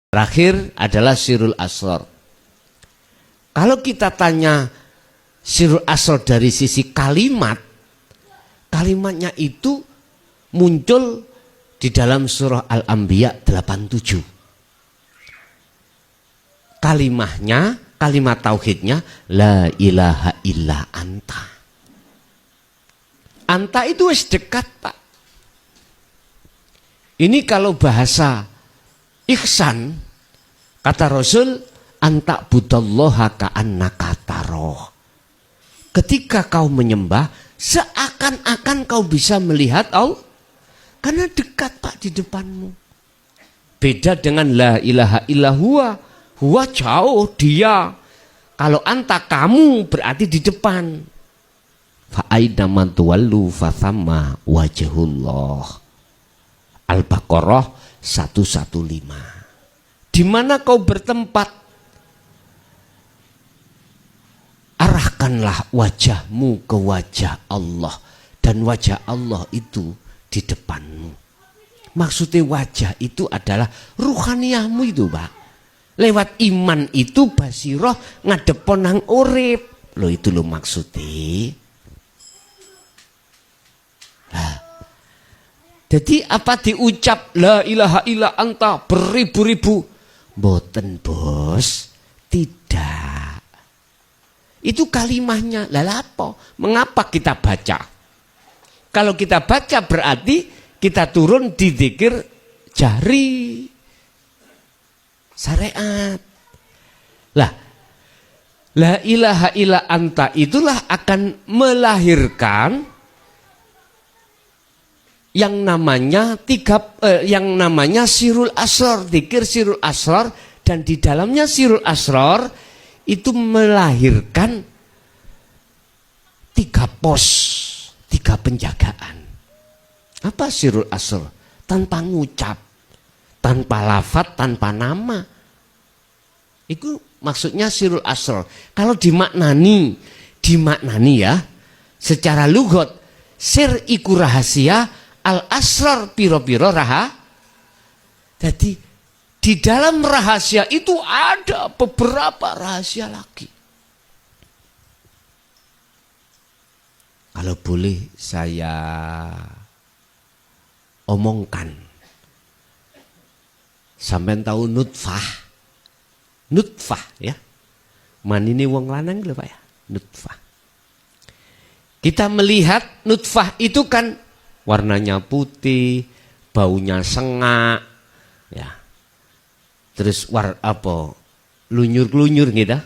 Terakhir adalah sirrul asrar. Kalau kita tanya sirrul asrar dari sisi kalimat, kalimatnya itu muncul di dalam surah Al-Anbiya 87. Kalimahnya, kalimat tauhidnya la ilaha illa anta. Anta itu wis dekat, Pak. Ini kalau bahasa ihsan, kata Rasul, anta budallaha ka'annaka taroh. Ketika kau menyembah, seakan-akan kau bisa melihat Allah. Karena dekat, Pak, di depanmu. Beda dengan la ilaha illa huwa. Huwa jauh, dia. Kalau anta, kamu, berarti di depan. Fa'aina man tuwallu fathamma wajhullah. Al-Baqarah 115. Di mana kau bertempat, arahkanlah wajahmu ke wajah Allah. Dan wajah Allah itu di depanmu. Maksudnya wajah itu adalah ruhaniyahmu itu, Pak. Lewat iman itu basiroh ngadepon nang urip. Loh itu lo maksudnya. Nah, jadi apa diucap la ilaha illa anta beribu-ribu? Boten, Bos. Tidak. Itu kalimahnya. Lah apa? Mengapa kita baca? Kalau kita baca berarti kita turun di dzikir jahri. Syariat. Lah, la ilaha illa anta itulah akan melahirkan yang namanya sirrul asrar, dzikir sirrul asrar, dan di dalamnya sirrul asrar itu melahirkan 3 pos, 3 penjagaan. Apa sirrul asrar? Tanpa ngucap, tanpa lafat, tanpa nama. Itu maksudnya sirrul asrar. Kalau dimaknani ya, secara lugat, sir iku rahasia, al-asrar piro-piro raha. Jadi di dalam rahasia itu ada beberapa rahasia lagi. Kalau boleh saya omongkan, sampean tahu nutfah? Nutfah ya. Manine wong lanang lho, Pak ya. Nutfah. Kita melihat nutfah itu kan warnanya putih, baunya sengak, ya. Terus lunyur-lunyur gitu.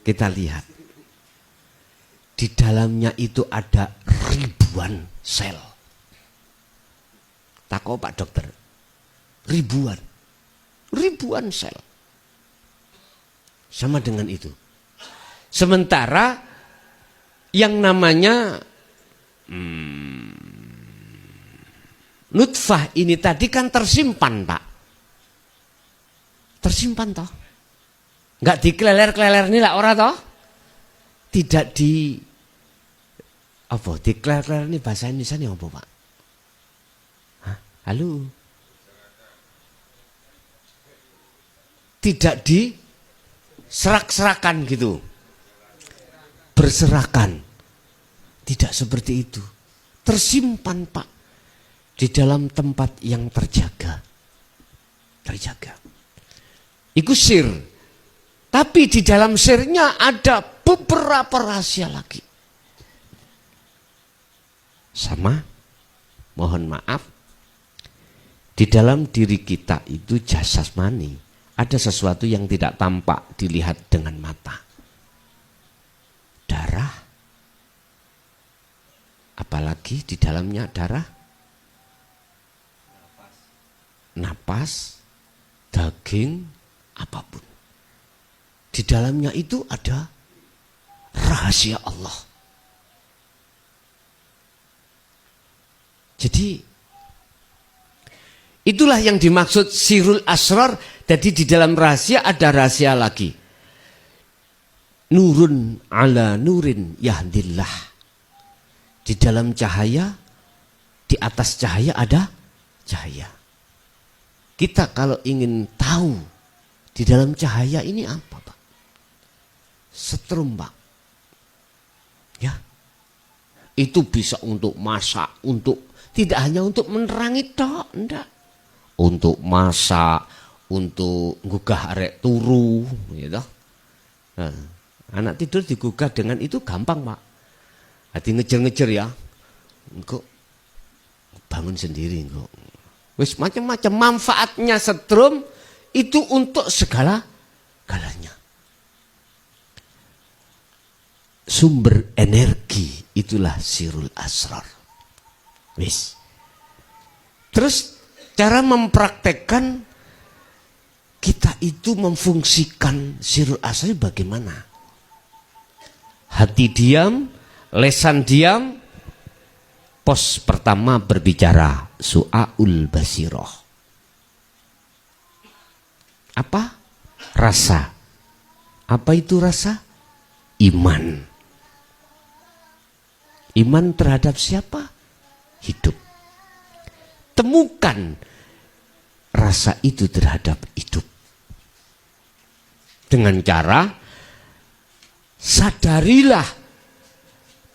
Kita lihat. Di dalamnya itu ada ribuan sel. Takut Pak Dokter. Ribuan sel. Sama dengan itu. Sementara yang namanya nutfah ini tadi kan tersimpan, Pak. Tersimpan toh. Enggak dikleler-kleler nih lah ora toh. Tidak dikleler-kleler ini bahasa Indonesia ini apa, Pak? Hah? Halo. Tidak diserak-serakan gitu. Berserakan. Tidak seperti itu. Tersimpan, Pak. Di dalam tempat yang terjaga. Terjaga. Itu sir. Tapi di dalam sirnya ada beberapa rahasia lagi. Sama, mohon maaf, di dalam diri kita itu jasmani ada sesuatu yang tidak tampak dilihat dengan mata. Darah, apalagi di dalamnya darah, napas, daging, apapun. Di dalamnya itu ada rahasia Allah. Jadi itulah yang dimaksud sirrul asrar. Jadi di dalam rahasia ada rahasia lagi. Nurun ala nurin yahdillah. Di dalam cahaya, di atas cahaya ada cahaya. Kita kalau ingin tahu di dalam cahaya ini apa, Pak? Setrum, Pak. Ya. Itu bisa untuk masak, tidak hanya untuk menerangi tok, enggak. Untuk masak, untuk gugah arek turu, gitu. Nah, anak tidur digugah dengan itu gampang, Pak. Hati ngejer-ngejer ya. Engkau bangun sendiri engkau. Wis macam-macam manfaatnya setrum itu untuk segala-galanya. Sumber energi itulah sirul asrar. Wis. Terus cara mempraktekkan kita itu memfungsikan sirul asrar bagaimana? Hati diam, lesan diam. Pos pertama berbicara su'aul basiroh. Apa? Rasa. Apa itu rasa? Iman. Iman terhadap siapa? Hidup. Temukan rasa itu terhadap hidup. Dengan cara sadarilah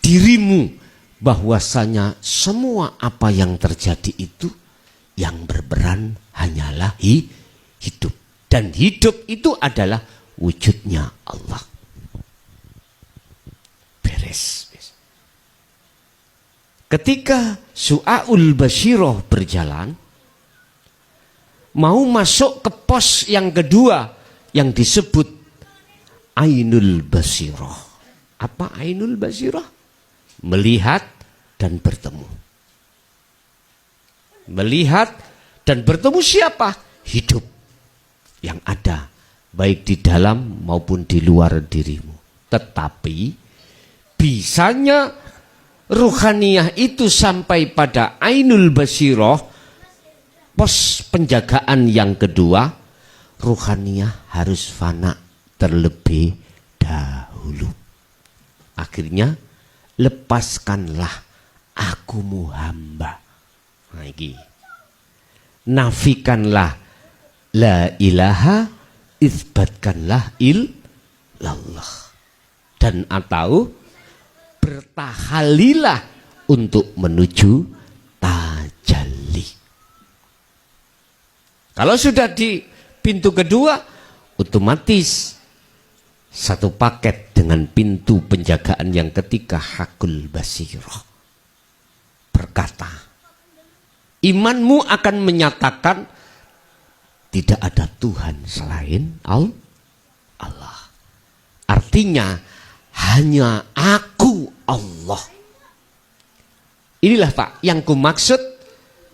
dirimu bahwasanya semua apa yang terjadi itu yang berperan hanyalah hidup. Dan hidup itu adalah wujudnya Allah. Beres. Ketika su'aul basyiroh berjalan, mau masuk ke pos yang kedua yang disebut ainul basyiroh. Apa ainul basyiroh? Melihat dan bertemu. Melihat dan bertemu siapa? Hidup yang ada baik di dalam maupun di luar dirimu. Tetapi bisanya ruhaniyah itu sampai pada ainul basyiroh, pos penjagaan yang kedua, ruhaniyah harus fana terlebih dahulu. Akhirnya lepaskanlah akumu hamba. Nah, ini. Nafikanlah la ilaha, isbatkanlah illallah. Dan atau bertahalilah untuk menuju tajalli. Kalau sudah di pintu kedua, otomatis satu paket dengan pintu penjagaan yang ketiga, hakul basiroh. Berkata, imanmu akan menyatakan tidak ada Tuhan selain Allah. Artinya hanya aku Allah. Inilah Pak yang kumaksud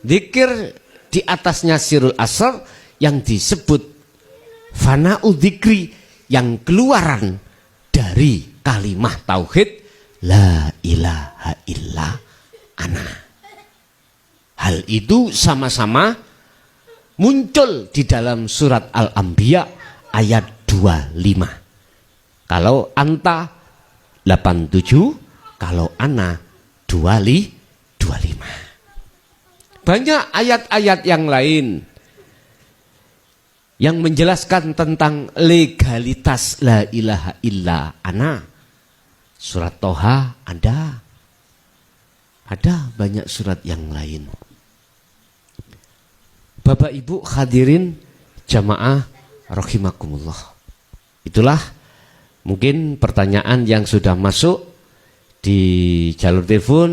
zikir di atasnya sirul asrar yang disebut fana'u dzikri, yang keluaran dari kalimah tauhid la ilaha illa ana. Hal itu sama-sama muncul di dalam surat Al-Anbiya ayat 25. Kalau anta 87, kalau ana 25. Banyak ayat-ayat yang lain yang menjelaskan tentang legalitas la ilaha illa ana. Surat Toha ada banyak surat yang lain. Bapak Ibu hadirin jamaah rahimakumullah. Itulah mungkin pertanyaan yang sudah masuk di jalur telepon.